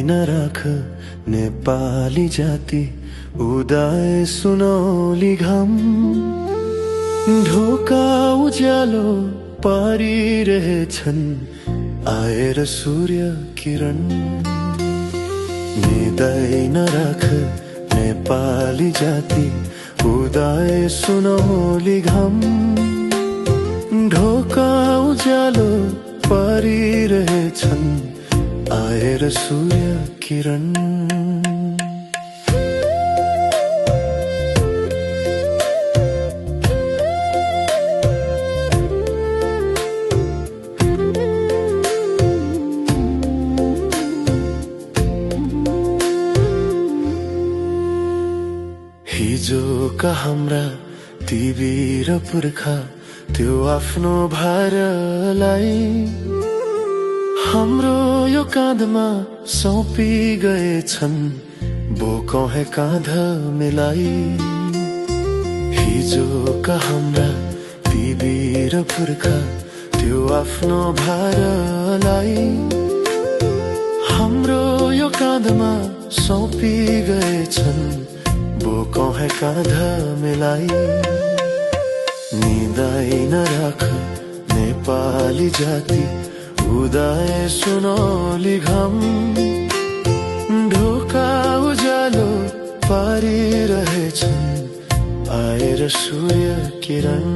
नराख नेपाली जाति उदाए सुनौली घाम ढोका उज्यालो पारिरहेछन् आएर सूर्य किरण निदाई नराख नेपाली जाति उदाए सुनौली घाम ढोका उज्यालो पारिरहेछन् आएर सूर्य किरण हिजोका हाम्रा ती वीर पुर्खा त्यो आफ्नो भारलाई हाम्रो यो काँधमा सौंपी गएछन् बोकौं है काँध मिलाई हिजोका हाम्रा ती वीर पुर्खा त्यो आफ्नो भारलाई हाम्रो यो काँधमा सौंपी गएछन् बोकौं है काँध मिलाई निदाई नराख नेपाली जाति उदाए सुनौली घाम ढोका उज्यालो पारिरहेछन् आएर सूर्य किरण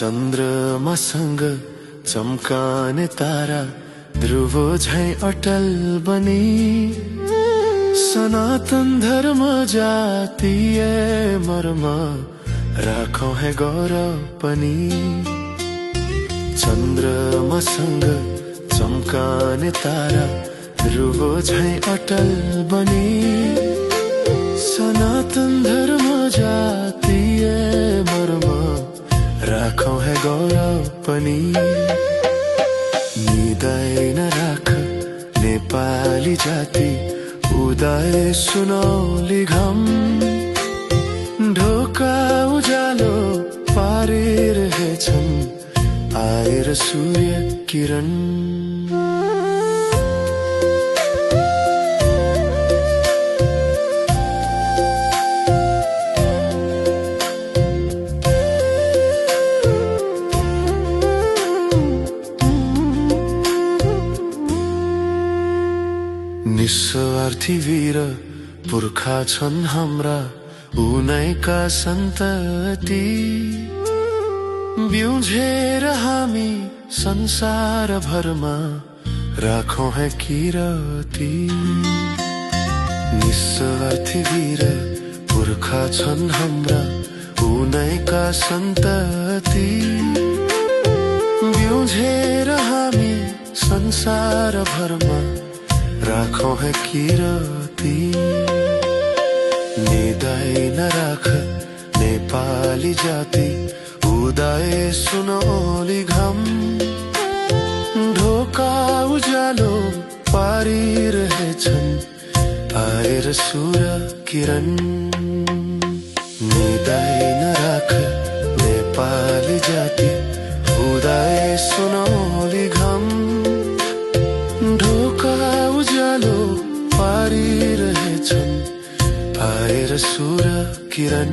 चन्द्रमासँग चम्काने तारा ध्रुव झैं अटल बनी सनातन धर्म जातीय मर्म राखौं है गौरव पनि चन्द्रमासँग चम्काने तारा ध्रुव झैं अटल बनी सनातन धर्म जातीय मर्म राखौं है गौरव पनि निदाई नराख नेपाली जाति उदाए सुनौली घाम ढोका उज्यालो पारिरहेछन् आएर सूर्य किरण निस्वार्थी वीर पुर्खा छन् हाम्रा उनैका सन्तति बिउझेर हामी संसार भरमा राखौं है किरती निस्वार्थी वीर पुर्खा छन् हाम्रा उनैका सन्तति बिउझेर हामी संसार भरमा राखौं है किरती निदाई नराख नेपाली जाति उदाए सुनौली घाम ढोका उज्यालो पारिरहेछन् आएर सूर्य किरण निदाई नराख नेपाली जाति उदाए सुनौली घाम ढोका उज्यालो पारिरहेछन् आएर सूर्य किरण